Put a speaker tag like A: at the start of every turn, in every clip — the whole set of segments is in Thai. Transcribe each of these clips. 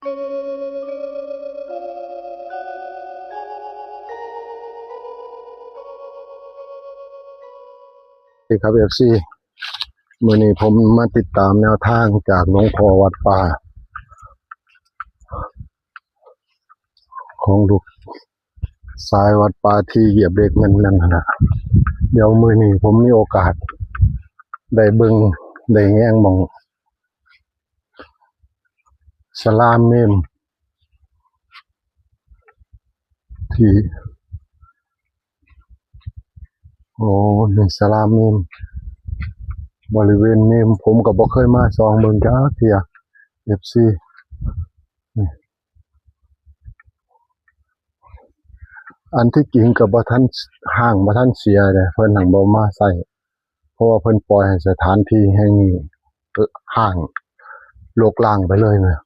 A: ที่ครับFCมื้อนี้ผมมาติดตามแนวทางจากหลวงพ่อวัดป่าของลูกสายวัดป่าที่เหยียบเบรกมันนั่นนะเดี๋ยวมื้อนี้ผมมีโอกาสได้เบิ่งได้แง่งมองศาลาเมมที่นี่ศาลาเมมบริเวณเมมผมก็บ่เคยมาส่องเบิ่งจักเที่ย FC อันที่จริงก็บ่ทันห้างบ่ทันเสียเด้เพิ่นหั้นบ่มาใช้เพราะว่าเพิ่นปล่อยให้สถานที่แห่งนี้ห้างรกร้างไปเลยนะ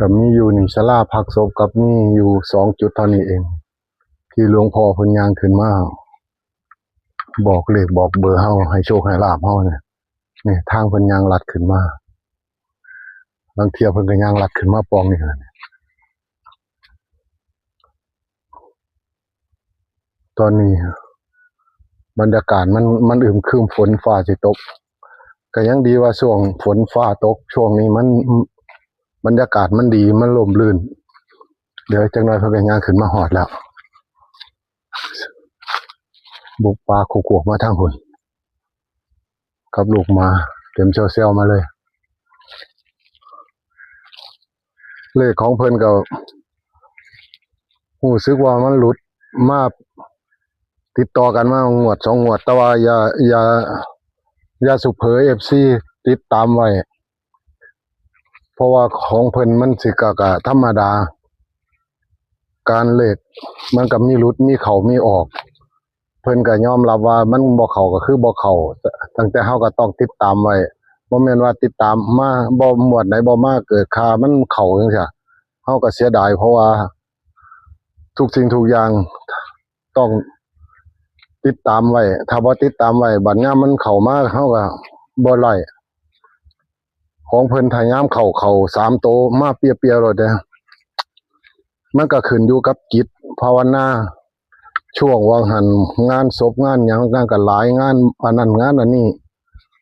A: ก็มีอยู่นี่ศาลาพักศพกับมีอยู่2จุดเท่านี้เองที่หลวงพ่อเพิ่นย่างขึ้นมาบอกเลขบอกเบอร์เฮาให้โชคให้ลาภเฮาเนี่ยนี่ทางเพิ่นย่างลัดขึ้นมาบางเที่ยเพิ่นก็ย่างลัดขึ้นมาปองนี่ล่ะตอนนี้บรรยากาศมันอึมครึมฝนฟ้าสิตกก็ยังดีว่าช่วงฝนฟ้าตกช่วงนี้มันบรรยากาศมันดีมันร่มรื่นเดี๋ยวจักหน่อยเพิ่นก็ย่างขึ้นมาฮอดแล้วบุกป่าขู่กวกมาทางหุ่นกับลูกมาเต็มเซลมาเลยเลขของเพิ่นก็รู้สึกว่ามันหลุดมาติดต่อกันมางวด2งวดแต่ว่าอย่าสุเผย FC ติดตามไว้เพราะว่าของเพิ่นมันสิก็ธรรมดาการเลขมันก็มีหลุดมีเข้ามีออกเพิ่นก็ยอมรับว่ามันบ่เข้าก็คือบ่เข้าตั้งแต่เฮาก็ต้องติดตามไว้บ่แม่นว่าติดตามมาบ่หมวดไหนบ่มาเกิดค่ามันเข้าจังซี่เฮาก็เสียดายเพราะว่าทุกสิ่งทุกอย่างต้องติดตามไว้ถ้าบ่ติดตามไว้บัดยามมันเข้ามาเฮาก็บ่ไล่ของเพิ่นถ้ายามเข้า3โตมาเปียๆโลดเด้มันก็ขึ้นอยู่กับจิตภาวนาช่วงวางหันงานศพงานหยังงานก็หลายงานอันนั้นงานอันนี้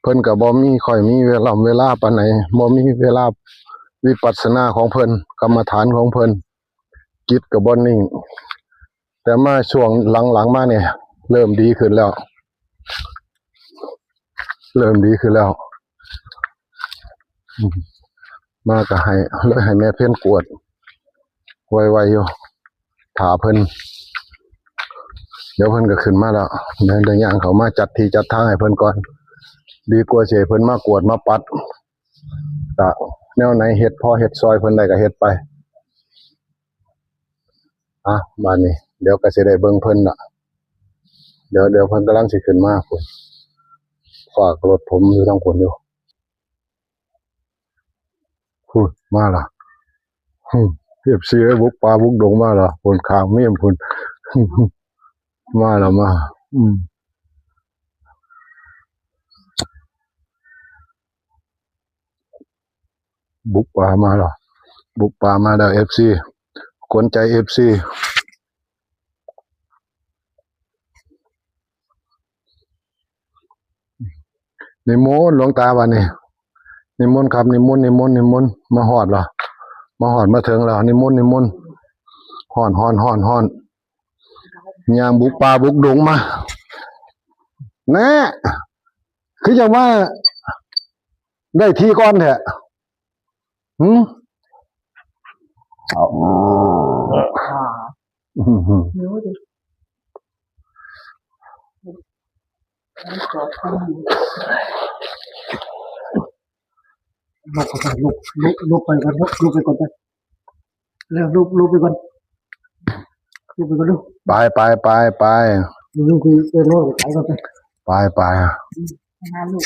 A: เพิ่นก็บ่มีค่อยมีเวลาปานไหนบ่มีเวลาวิปัสสนาของเพิ่นกรรมฐานของเพิ่นจิตก็บ่นิ่งแต่มาช่วงหลังๆมาเนี่ยเริ่มดีขึ้นแล้วมาก็ให้เลยให้แม่เพิ่นกวดไวๆอยู่ถาเพิ่นเดี๋ยวเพิ่นก็ขึ้นมาแล้วเดินย่างเขามาจัดที่จัดทางให้เพิ่นก่อนดีกว่าสิเพิ่นมากวดมาปัดก็แนวไหนเฮ็ดพอเฮ็ดซอยเพิ่นได้ก็เฮ็ดไปบัดนี้เดี๋ยวก็สิได้เบิ่งเพิ่นน่ะเดี๋ยวเพิ่นกำลังสิขึ้นมาพุ่นฝากรถผมอยู่ทางพุ่นอยู่พุ่นมาล่ะเทียบเสียบุกป่าบุกดงมาล่ะพุ่นข้างเมียมพุ่นมาแล้วมาบุกป่ามาแล้วบุกป่ามาแล้ว FC กวนใจ FC นิมนต์หลวงตาบัดนี้นิมนต์ครับนิมนต์มาฮอดเหรอมาฮอดมาถึงแล้วนิมนต์ฮ้อนย่างบุกป่าบุกดงมาแน่คือจังว่าได้ที่ก่อนแท้
B: รู้ดิลุกไปก่อนลุกไปก่อนไปแล้วลุกไปก่อนลุกไปก่อนลูก
A: ไป
B: ลุกคือไปโน่นไปก่อน
A: ไป
B: หาลูก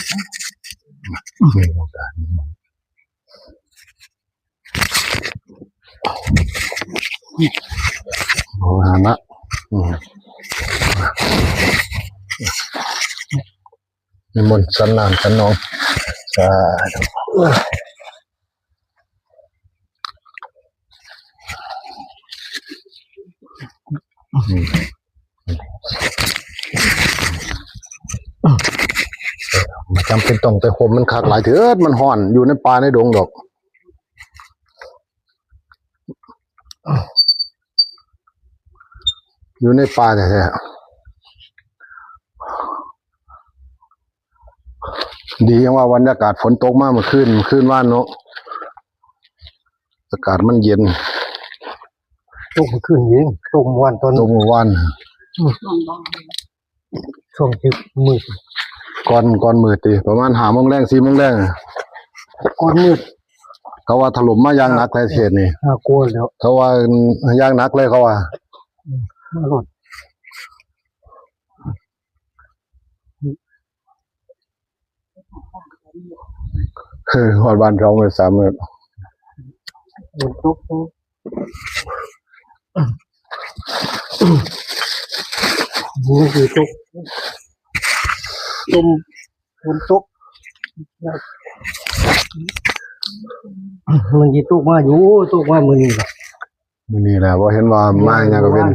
B: นะ
A: โอ้ฮานะ นิมนต์สันนานสันนองสาธุมันจำเป็นต้องไปห่มมันคักหลายเถิดมันห่อนอยู่ในป่าในดงดอก อยู่ในป่าแท้ๆดีอย่างว่าบรรยากาศฝนตกมากเมื่อคืนว่านเนาะอากาศมันเย็น
B: ตกขึ้นยิงตกวันตอน
A: ตกเมื่อวาน
B: ช่วงที่มืด
A: ก่อนมืดตีประมาณ5 โมงแรง4 โมงแรง
B: ก่อนมืด
A: เขาว่าถล่มมาอย่างหนักในเขตนี่
B: กลัวแล้ว
A: เขาว่าอย่างหนักเลยเขาว่า
B: มาหลด
A: หอดบ้านเราเมื่อ3 มื้อ
B: ฝนตกนี่คือตกฝนตกมันยีตกมาอยู่ตกมามือนี่แหละ
A: มื้อนี้แหละบ่เห็นว่ามาหยังก็เป็น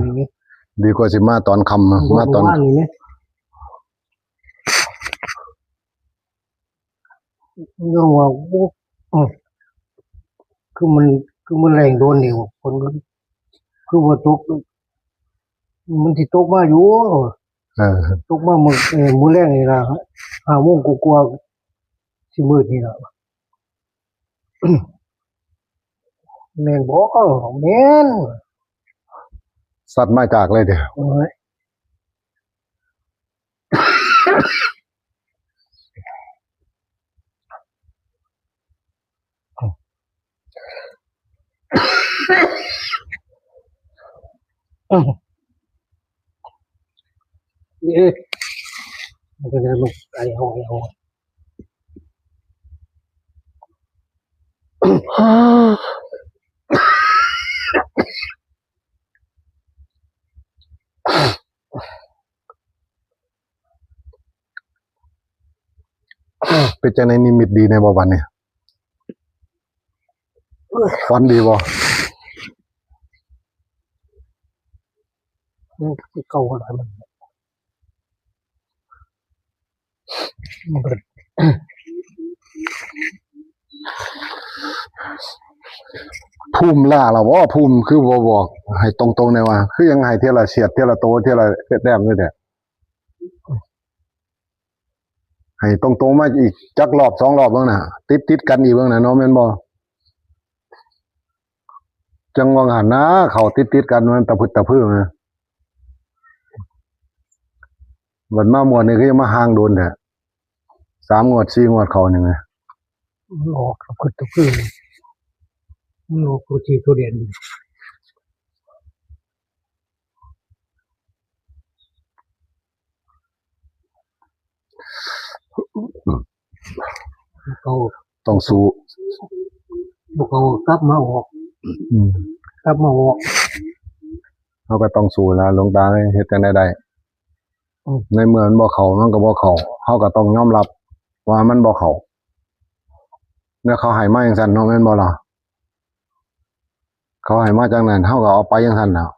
A: ดีกว่าสิมาตอนค่ำมาตอน
B: นี้ไหมยังว่าคือมันแรงโดนนี่คนก็คือว่าตกมันที่ตกมาอยู่ ตกมามื้อแรกนี่ล่ะ5 โมงกว่าๆสิมืดนี่ล่ะแม่นบ่แม่น
A: สัตว์มาจากเลยเด้อ
B: โอ้ยมันก็จะลุกไอ้ห้อง
A: เป็นจังได๋นิมิตดีในบ่วันนี้ฝันดีบ่
B: เก่าอะไรมันก็
A: ภูมิล่าล่ะบ่ภูมิคือบ่บอกให้ตรงๆได้ว่าคือยังให้เที่ยละเฉียดเที่ยละโตเที่ยละแต้มนี่แหละให้ตรงๆมาอีกจักรอบ2 รอบเบิ่งน่ะติดกันอีกเบิ่งน่ะเนาะแม่นบ่จังว่าหันนะเขาติดกันมันตะพึดตะพื้อนะบัดมาหมวดนี่คือยังมาห่างโดนแท้3 งวด 4 งวดเขานี่แหม
B: มันออกกับตัวพื้นมันออกตัวที่ตัวเด่นเขา
A: ต้องสู้
B: เขากลับมาออก กลับมาออก
A: เฮาก็ต้องสู้แล้วหลวงตาเอ้ยเฮ็ดจังได๋ได้ในเมื่อมันบ่เข้ามันก็บ่เข้าเฮาก็ต้องยอมรับว่ามันบ่เข้าแล้วเขาให้มาจังซั่นเนาะแม่นบ่ล่ะเขาให้มาจังนั้นเฮาก็เอาไปจังซั่นแหล้ว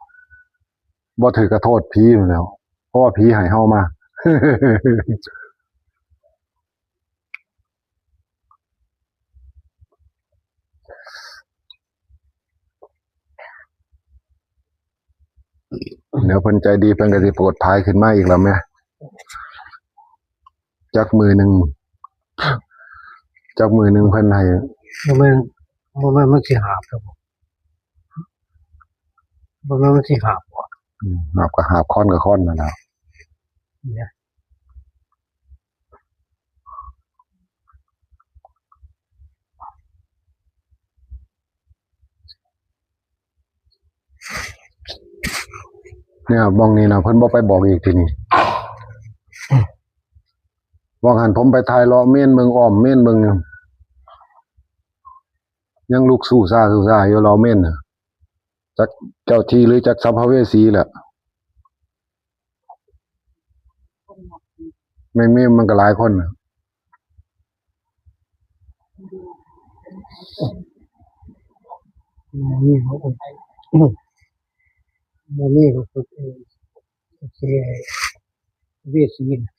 A: บ่ถือก็โทษผีนั่นแหล้วเพราะว่าผีให้เฮามา เดี๋ยวเพิ่นใจดีเพิ่นก็สิโปรดภายขึ้นมาอีกแล้วแม่จักมือหนึงเพิ่นให้
B: มันสิหาบครับมันสิหาบ
A: หาบก็หาบค้อนก็ค้อนนั่นแหล้ว
B: เนี่ย
A: เนี่ยบ้องนี้นะเพิ่นบ่ไปบอกอีกทีนี้ว่าหันผมไปถ่ายเลาะเม่นเมืองอ้อมเม่นเมืองยังลุกสู้ซ่าอยู่เลาะเม่นน่ะจักเจ้าที่หรือจักสัมภเวสีแหละ ไม่มีมันก็หลายคนน่ะ
B: นี่เขาคนไทยโมนี่ก็คือเวสีนะ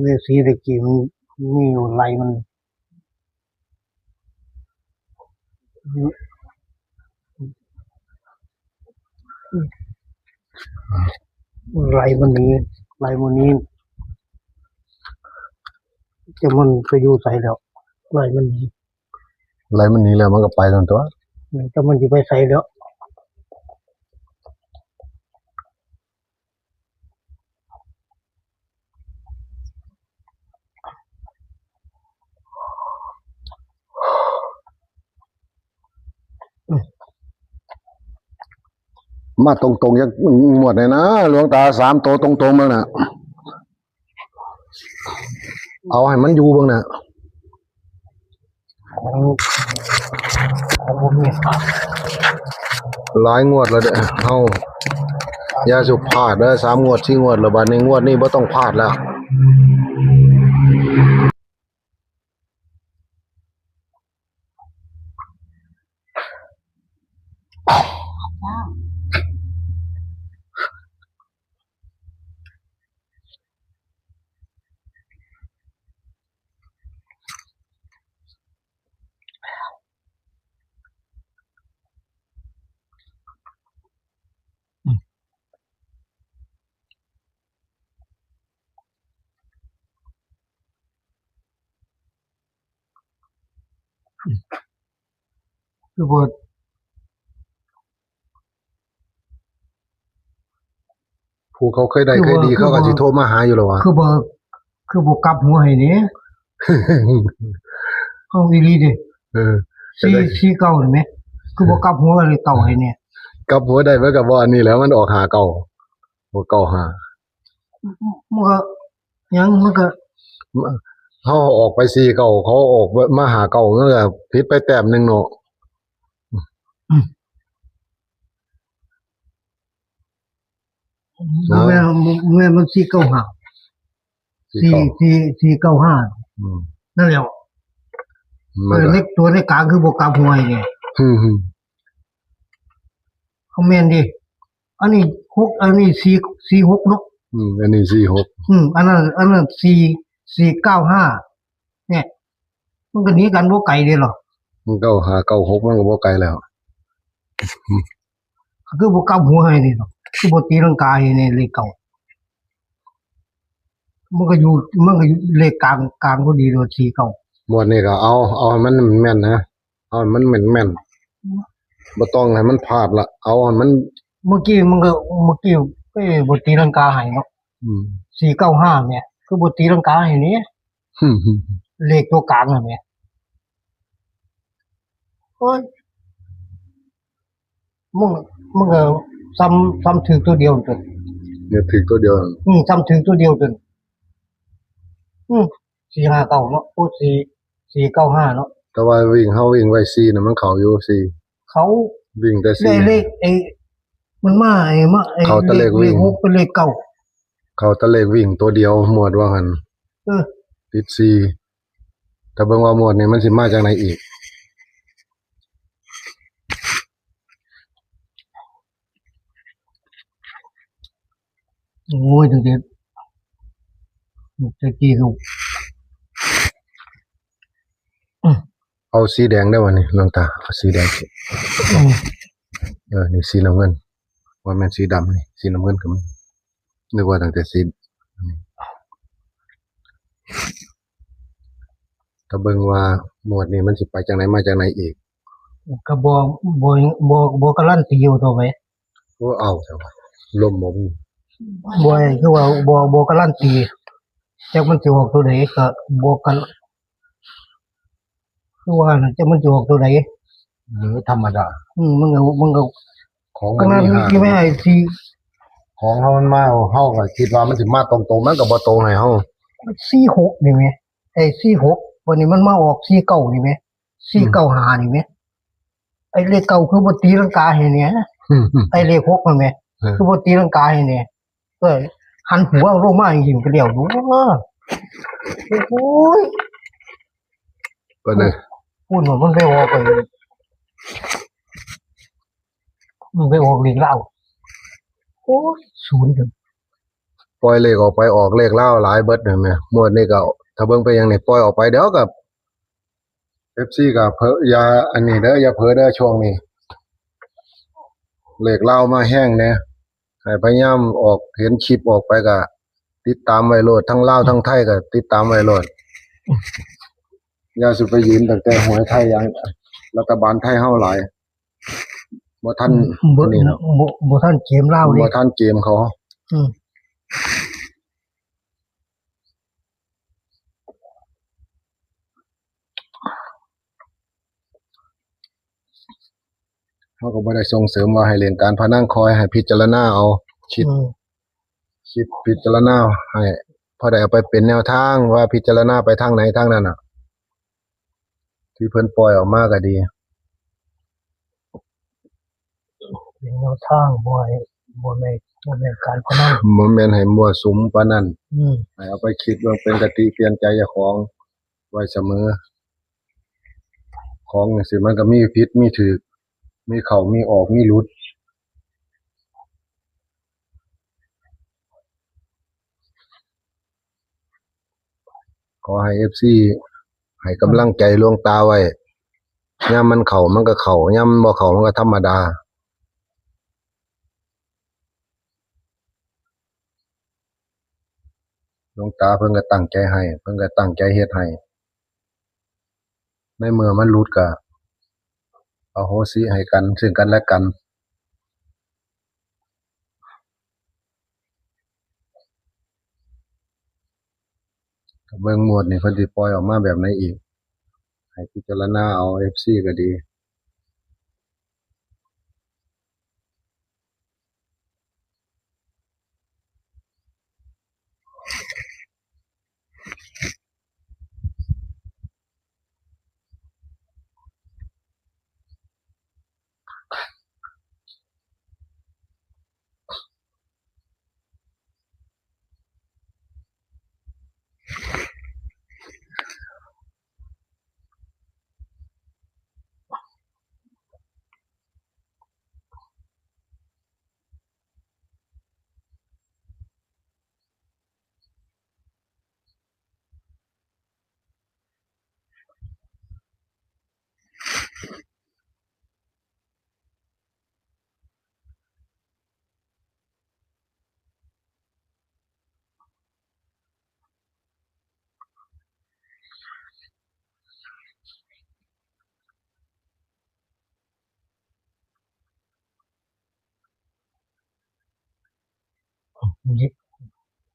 B: เวสีตะกี้มันมีอยู่ไรมันไรมันนี้จะมันไปอยู่ใส่แล้วไรมันนี้
A: อะไรมันหนีแล้วมันก็ไปตอนตัว
B: จะมันจะไปใส่แล้ว
A: มาตรงๆยังหมดเลยนะหลวงตา3 ตัวตรงๆมั้งน่ะเอาให้มันอยู่บ้างน่ะ
B: ของผมเนี่ย
A: หลายงวดแล้วเด้อเฮาอย่าสุพลาดเด้อ3 งวด 4 งวดแล้วบัดนี้งวดนี้บ่ต้องพลาดแล้ว
B: คือบ่
A: ผู้เขาเคยได้เคยดีเขาก็สิโทรมาหาอยู่แล้ววะ
B: คือบ่กลับหัวให้นี่เอาอีหลีเด้
A: เออ
B: สี่เก้านี่แหมคือบ่กลับหัวเลยเก่าให้เนี่ย
A: กลับหัวได้มันก็บ่อันนี้แหล้วมันออกหาเก่าบ่เก่าหา
B: มันก็ยังมันก็
A: เฮาออกไป4 เก่าเขาออกมาหาเก่ามันก็ผิดไปแต้มหนึงเนาะ
B: แม่มัน495 495
A: อืม
B: นั่นแหละ
A: มันก็
B: เล็กตัวในกลางคือบ่กลับหัวให้เนี่ย
A: ฮึม
B: เขาแม่นดิอันนี้6อันนี้446เนาะ
A: อันนี้46
B: อันนั้น495เนี่ยมันก็หนีกันบ่ไกลเด้หรอ
A: มันเก่าหาเก่า6มันก็บ่ไกลแล้ว
B: คือบ่กลับหัวให้นี่เนาะคือบ่ตีลังกาให้นี่เลขเก่ามันก็อยู่เลขกลางพอดีเลย49
A: หมวดนี้ก็เอาให้มันแม่นนะเอาให้มันแม่นบ่ต้องให้มันพลาดละเอาให้มัน
B: เมื่อกี้บ่ตีลังกาให้เนาะ
A: อืม
B: 495เนี่ยคือบ่ตีลังกาให้นี่
A: ฮึม
B: เลขตัวกลางน่ะแม่โอ้ยมึงก็ซ้ำถือตัวเดียวจน
A: เนี่ยถือตัวเดียว
B: ซ้ำถือตัวเดียวจน459เนาะโอ้495เนาะ
A: แต่ว่าวิ่งไว้4น่ะมันเข้าอยู่4
B: เขา
A: วิ่งแต่
B: ได้เลขมันมา
A: เขาตะเลขวิ่ง
B: 6เป็นเลขเก่า
A: 4เข้าแต่เลขวิ่งตัวเดียวหมวดว่าหั่น
B: เออ
A: ติด4แต่เบิ่งว่าหมวดนี้มันสิมาจากไหนอีก
B: โอ้ยเด็ดจะกี่ลูก
A: เอาสีแดงได้บ่นี่หลวงตาเอาสีแดงสินี่สีน้ำเงินว่าแม่นสีดำนี่สีน้ำเงินก็มีนึกว่าตั้งแต่สีนี่ถ้าเบิ่งว่าหมวดนี้มันสิไปจากไหนมาจากไหนอีก
B: ก็บ่การันตีอยู่ตัวไว้
A: ก็เอาซะว่าลมบ่มี
B: คือว่าบ่การันตีจักมันสิออกตัวใดก็บ่กันคือว่าน่ะจักมันสิออกตัวใด
A: ธรรมดา
B: มันก็
A: ของ
B: ก็
A: มัน
B: นั่น
A: มี
B: ที่
A: หา
B: ไม่ให้สิ
A: ของเฮามันมาเฮาก็คิดว่ามันสิมาตรงๆมันก็บ่ตรงให้เฮา
B: 46นี่แหมไอ้46วันนี้มันมาออก49นี่แหม495นี่แหม ไอ้เลขเก่าคือบ่ตีลังกาให้เนี่ยไอ้เลขหกมันแหมคือบ่ตีลังกาให้เนี่ยหันหัวลงมาจริงๆก็เดี๋ยวดูโอ้ย
A: ก็เลย
B: พูดเหมือนมันไปออกเลยมันไปออกเลขเล่าโอ้ยศูนย์ถึง
A: ปล่อยเลขออกไปออกเลขเล่าหลายเบิดเนี่ยแม่หมวดนี่ก็ถ้าเบิ่งไปอย่างนี้ปล่อยออกไปเดี๋ยวกับ FC ก็เผลออย่าอันนี้เด้ออย่าเผลอเด้อช่วงนี้เลขเล่ามาแห้งแน่ให้พยายามออกเห็นคลิปออกไปก็ติดตามไว้โลดทั้งลาวทั้งไทยก็ติดตามไว้โลดอย่าสิไปยืนตั้งแต่หวยไทยอย่างรัฐบาลไทยเฮาหลายบ่ทัน
B: บ่
A: นี่เนาะ
B: บ่ท่านเกมเล่าดิ
A: บ่ทันเกมเขา
B: อืม
A: เขาก็บ่ได้ส่งเสริมว่าให้เล่นการพนันคอยให้พิจารณาเอาคิด
B: อืม
A: คิดพิจารณาให้พอได้เอาไปเป็นแนวทางว่าพิจารณาไปทางไหนทางนั้นน่ะ ที่เพิ่นปล่อยออกมาก็ดี
B: เป็นแนวทางบ่ในการพนัน
A: บ่แม่นให้มั่วสุมปานนั้น
B: อืม
A: ให้เอาไปคิดเบิ่งเป็นกติเตือนใจเจ้าของไว้เสมอ ของจังซี่มันก็มีผิดมีถูกมีเข้ามีออกมีหลุด ขอให้ FC ให้กำลังใจหลวงตาไว้ยามมันเข้ามันก็เข้ายามมันบ่เข้ามันก็ธรรมดาหลวงตาเพิ่นก็ตั้งใจให้เพิ่นก็ตั้งใจเฮ็ดให้ในเมื่อมันหลุดก็อโหสิให้กันซึ่งกันและกันก็เบิ่งหมวดนี่เพิ่นสิปล่อยออกมาแบบไหนอีกให้พิจารณาเอา FC ก็ดี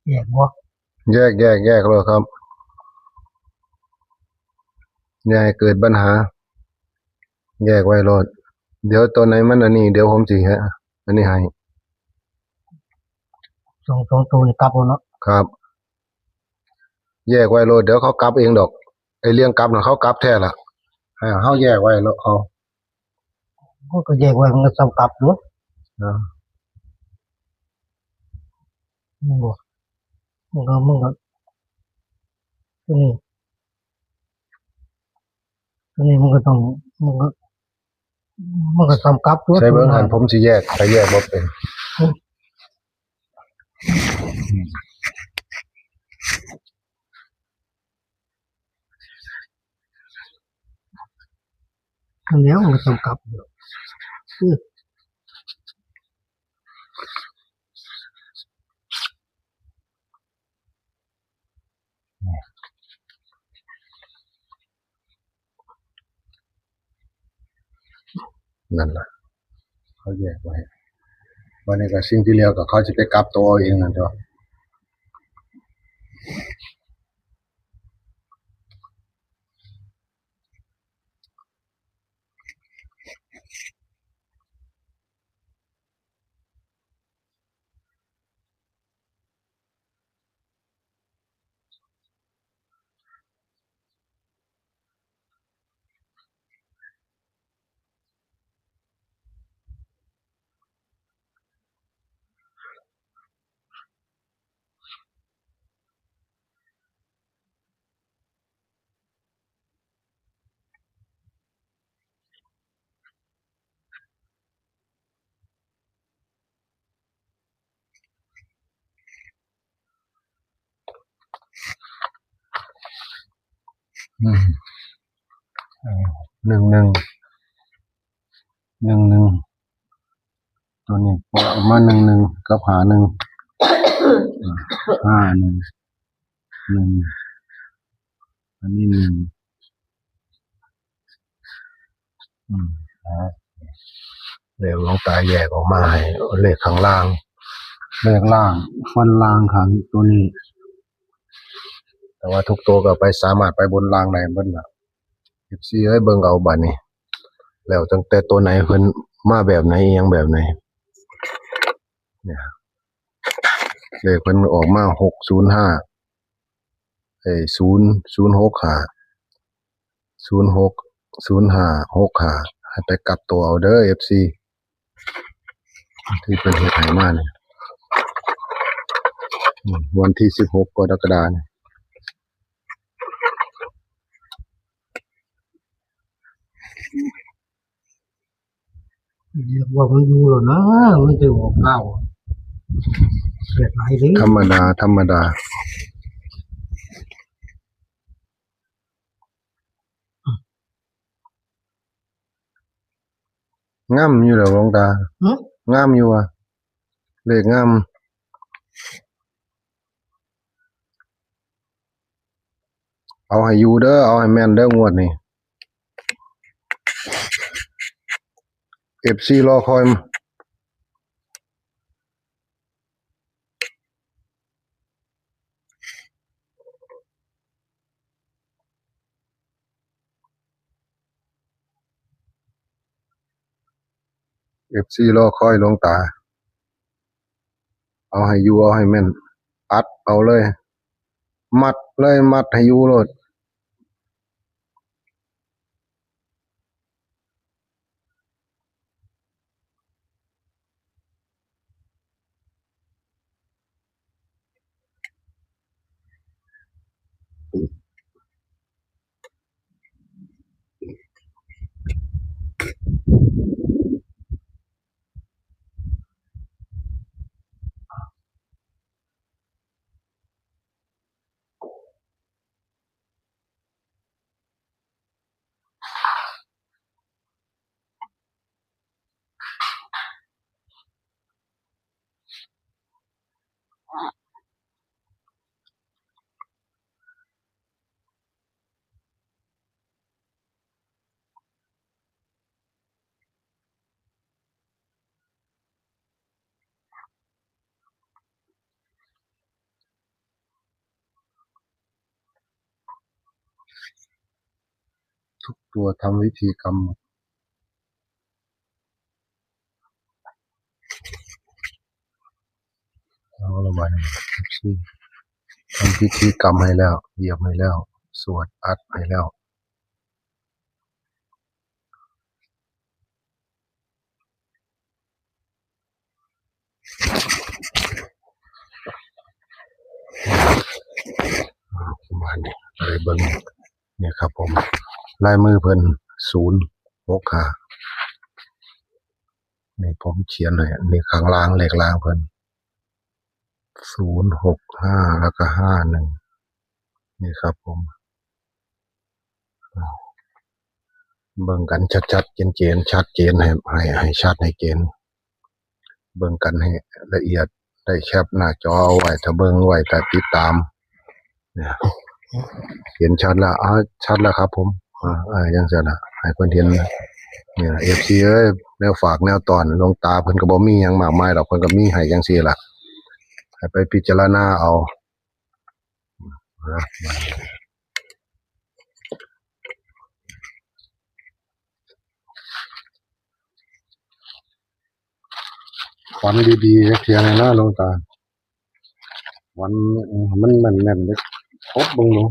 B: แยกบ่
A: แยกเลยครับอย่าให้เกิดปัญหาแยกไว้โลดเดี๋ยวตัวไหนมันอันนี้เดี๋ยวผมสิฮะอันนี้ให้
B: สองตัวนี่กลับเอาเนาะ
A: ครับ แยกไว้โลดเดี๋ยวเขากลับเองดอกไอ้เรื่องกลับน่ะเขากลับแท้ล่ะให้เฮาแยกไว้แล้วเอา
B: มันก็แยกไว้มันก็ซ้ำกลับเนาะ
A: นะ
B: บ่มันก็ตัวนี้มันก็ต้องมันก็ซ้ำกลับตัว
A: ใช้เบิ่งหันผมสิแยกถ้าแยกบ่เป็น
B: อันแล้วมันก็ซ้ำกลับอยู่
A: นั่นล่ะเขาแยกไว้วันนี้ก็สิ่งที่เหลือก็เขาสิไปกลับตัวเอาเองนั่นจ้ะ อืมหนึ่งหนึ่งหนึ่งหนึ่งตัวนี้ปล่อยออกมาหนึ่งหนึ่งกับหาหนึ่งห้าหนึ่งหนึ่งอันนี้หนึ่งเลขหลวงตาแยกออกมาให้เลขข้างล่างเลขล่างฟันล่างขังตัวนี้ แต่ว่าทุกตัวก็ไปสามารถไปบนล่างได้เบิ่นล่ะ14เอ้ยเบิ่งเอาบัดนี้แล้วตั้งแต่ตัวไหนเพิ่นมาแบบไหนอิหยังแบบไหนเนี่ยเลขเพิ่นออกมา6050065 06 05 65ให้ไปกลับตัวเอาเด้อ FC ที่เพิ่นเฮ็ดให้มาเนี่ยวันที่16กรกฎาคม
B: เรียกว่ามันอยู่แล้วนะมันจะออกเก้าเสียหลายเลย
A: ธรรมดา งามอยู่แล้วหลวงตา งามอยู่อ่ะเลขงามเอาให้อยู่เด้อเอาให้แม่นเด้องวดนี้ FC รอคอยFC รอคอยหลวงตาเอาให้อยู่เอาให้แม่นอัดเอาเลย มัดเลยมัดให้อยู่โลดทุกตัวทำวิธีกรรมเอาละบัดนี้ FC ทำพิธีกรรมให้แล้วเหยียบให้แล้วสวดอัดให้แล้วประมาณนี้ไปเบิ่งเนี่ยครับผมลายมือเพิ่น065นี่ผมเขียนให้นี่ข้างล่างเลขล่างเพิ่น065แล้วก็51นี่ครับผมเบิ่งกันชัดๆเจนๆชัดเจนให้ชัดให้เจนเบิ่งกันให้ละเอียดได้แคปหน้าจอเอาไว้ถ้าเบิ่งไว้ถ้าติดตามเนี่ยเห็นชัดแล้วชัดแล้วครับผมจังซั่นล่ะให้เพิ่นเห็นนี่ล่ะ FC เอ้ยแนวฝากแนวตอนหลวงตาเพิ่นก็บ่มีหยังมากมายดอกเพิ่นก็มีให้จังซี่ล่ะให้ไปพิจารณาเอานะฝันดีๆจักเที่ยแน่นะหลวงตาวันมันแม่นๆเด้อครบเบิ่งดู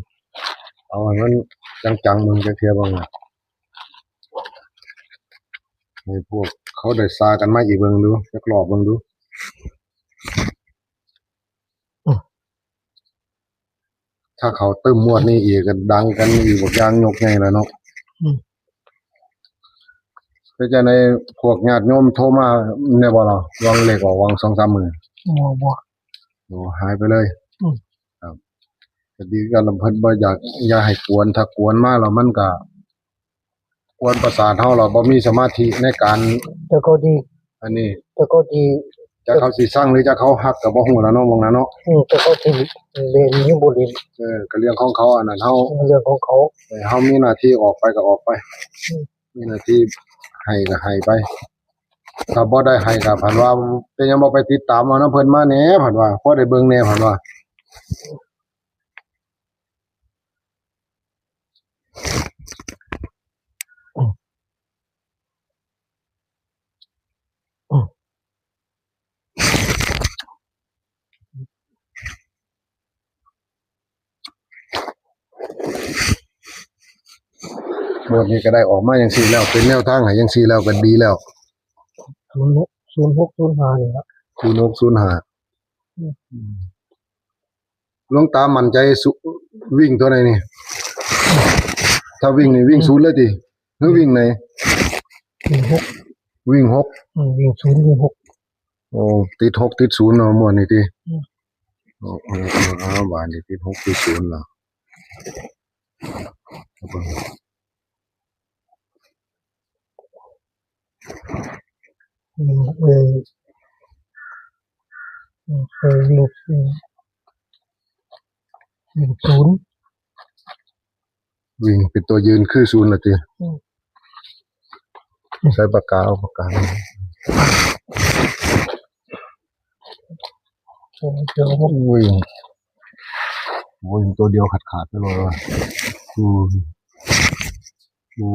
A: เอาให้มันจังๆเบิ่งจักเที่ยเบิ่งอะให้พวกเขาได้ซากันมาอีกเบิ่งดูจักรอบเบิ่งดูถ้าเขาตึ้มงวดนี้อีกก็ดังกันอีกบักอย่างยกใหญ่แล้วเนาะคือจังได๋พวกญาติโยมโทรมาแน่บ่ล่ะวางเลขออกวาง2-3มื้อ
B: บ่
A: โอ้หายไปเลย
B: อืม
A: ครับ ก็ดีกันลำเพิ่นบ่อยากอย่าให้กวนถ้ากวนมาแล้วมันก็กวนประสาทเฮาเราบ่มีสมาธิในการ
B: แต่ก็ดี
A: อันนี้
B: แต่ก็ดี
A: จะเขาสิสร้างหรือจะเขาฮักก็บ่ฮู้แล้วเนาะมองนั้นเนาะ
B: แต่ก็ดีเรียนยิ่งบ่เรียน
A: ก็เรื่องของเขาอันนั้นเฮา
B: เรื่องของเขา
A: เฮามีหน้าที่ออกไปก็ออกไปมีหน้าที่ให้ก็ให้ไปถ้าบ่ได้ให้ก็ผันว่าเป็นหยังบ่ไปติดตามเอานำเพิ่นมาแหน่ผันว่าพอได้เบิ่งแหน่ผันว่าบทนี้ก็ได้ออกมาจังซี่แล้วเป็นแนวทางให้จังซี่แล้วก็ดีแล้ว
B: 0605นี่ล่ะ
A: 0605หลวงตามั่นใจวิ่งตัวไหนนี่ถ้าวิ่งนี่วิ่งศูนย์เลยติหรือวิ่งไหน
B: 06
A: วิ่งหก
B: วิ่ง0วิ่ง6
A: โอ้ติดหกติดศูนย์เนาะม่วนนี่ติโอ้บาดนี้ติดหกติดศูนย์แล้ว
B: วิ่ง0
A: วิ่งเป็นตัวยืนคือศูนย์ละติใช้ปากกาเอาปากกา วิ่งตัวเดียวขาดไปเลยว่ะ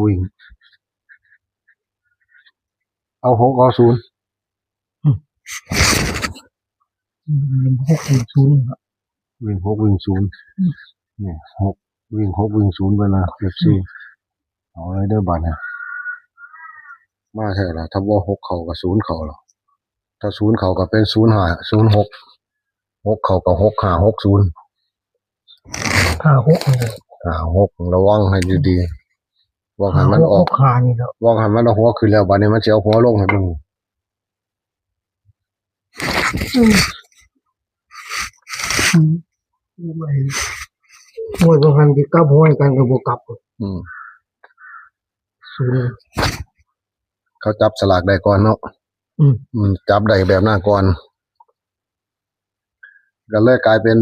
A: วิ่งเอาหกเอาศูนย์
B: วิ่ง6วิ่ง0ครับ
A: วิ่งหกวิ่งศูนย์เนี่ยหกวิ่งหกวิ่งศูนย์ไปนะFCเอาเลยเด้อบัดเนี่ยมาแท้ล่ะถ้าบ่หกเข้าก็ศูนย์เข้าล่ะถ้าศูนย์เข้าก็เป็น05 06หกเข้าก็65 60
B: 56
A: ระวังให้ดีๆว่าให้มันออก
B: 6นี่แล้ว
A: ว่าให้มันเอาหัวขึ้นแล้วบัดนี้มันสิเอาหัวลงให้เบิ่ง
B: มวยบางคันที่กลับห้อยกันก็บ่กลับ0
A: เขาจับสลากได้ก่อนเนาะจับได้แบบนั้นก่อนก็เลยกลายเป็น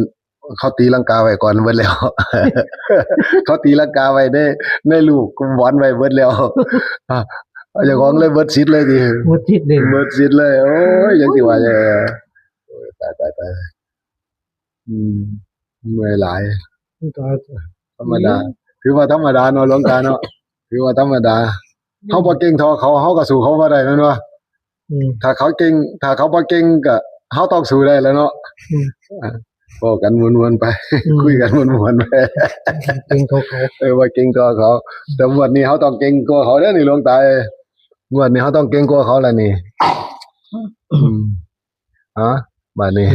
A: เขาตีลังกาไว้ก่อนเบิดแล้ว เขาตีลังกาไว้ได้ลูกบอลไว้เบิดแล้วเอาเจ้าของเลยเบิดสิทธิ์เลยดิ
B: บ่ติดเด้
A: เบิดสิทธิ์เลยโอ้ยยังสิว่าจะตายเมื่อยหลายธรรมดาถือว่าธรรมดาเนาะหลวงตาเนาะถือว่าธรรมดาเฮาบ่เก่งเท่าเขาเฮาก็สู้เขาบ่ได้แม่นบ่ถ้าเขาเก่งถ้าเขาบ่เก่งก็เฮาต้องสู้ได้แล้วเนาะโอ้กันม่วนๆไปคุยกันม่วนๆไป
B: เก่งเขาเขา
A: ว่าเก่งกว่าเขาแต่งวดนี้เฮาต้องเก่งกว่าเขาเด้อนี่หลวงตางวดนี้เฮาต้องเก่งกว่าเขาแล้วนี่ฮะบัดนี้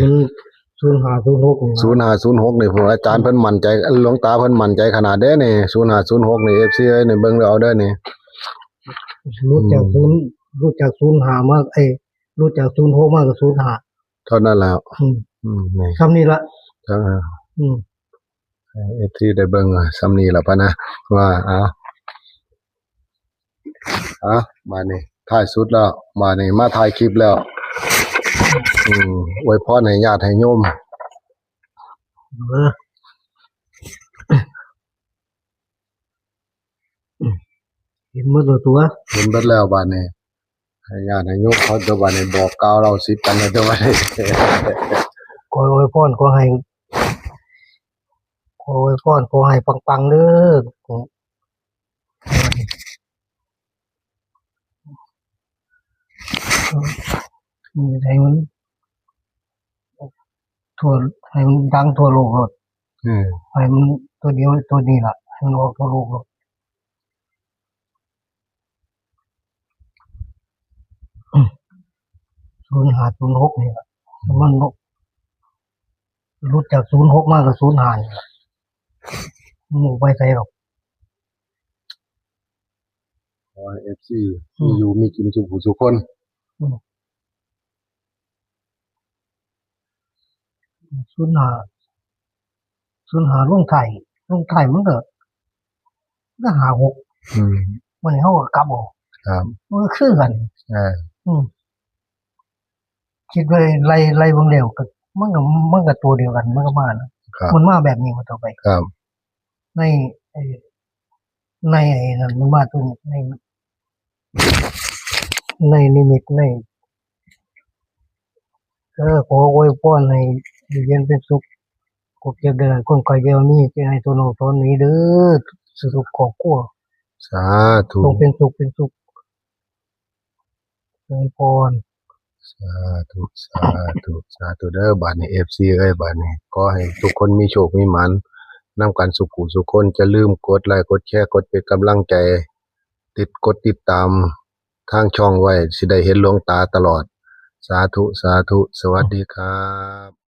A: 0506นี่ผมอาจารย์เพิ่นมั่นใจหลวงตาเพิ่นมั่นใจขนาดเด้นี่0506นี่ FC เอ้ยนี่เบิ่งแล้วเอาเด้อนี่
B: รู้จัก05มารู้จัก06มาก็05
A: เท่านั้นแล้วนี่
B: ซ้ำนี่ละ
A: FC ได้เบิ่งซ้ำนี้ล่ะปะนะว่ามานี่ท้ายสุดแล้วมานี่มาถ่ายคลิปแล้วอวยพรให้ญาติให้โยม
B: เห็นหมดตัว
A: เห็นเบิดแล้วบัดนี้ให้ญาติให้โยมเขาจะบัดนี้บอกกล่าวเราสิกันแล้วเด้อบัดนี้
B: ขออวยพรขอให้ปังๆเด้อให้มันให้มันดังทั่วโลกหมดให้มันตัวเดียวตัวนี้ล่ะให้มันออกทั่วโลกหมด0506นี่ล่ะมันรู้จัก06มาก็05นี่ล่ะมันบ่ไปไสหรอก
A: ขอให้ FC มีอยู่มีกินสุขทุกคน
B: 05 05ลงไทยมันก็56
A: อืม
B: มันนี้เฮาก็กลับเอา
A: ครับ
B: มันก็คือกัน อืมคิดไว้ไล่เบิ่งแล้วก็มันก็ตัวเดียวกันมันก็มานะครับ มันมาแบบนี้มาต่อไป
A: ครับ
B: ในไอ้ในไอ้นั่นมันมาตัวนี้ในนิมิตในขออวยพรให้อยู่เย็นเป็นสุขกบเก็บได้คนไกลเดียวนี้จะให้ตัวน้องตอนนี้เด้อสุขครอบครัว
A: สาธุ
B: จงเป็นสุขอวยพร
A: สาธุสาธุเด้อบัดนี้ FC เอ้ยบัดนี้ขอให้ทุกคนมีโชคมีหมันนำกันสุขสุขคนจะลืมกดไลค์กดแชร์กดเป็นกำลังใจติดตามทางช่องไว้สิได้เห็นหลวงตาตลอด สาธุ สวัสดีครับ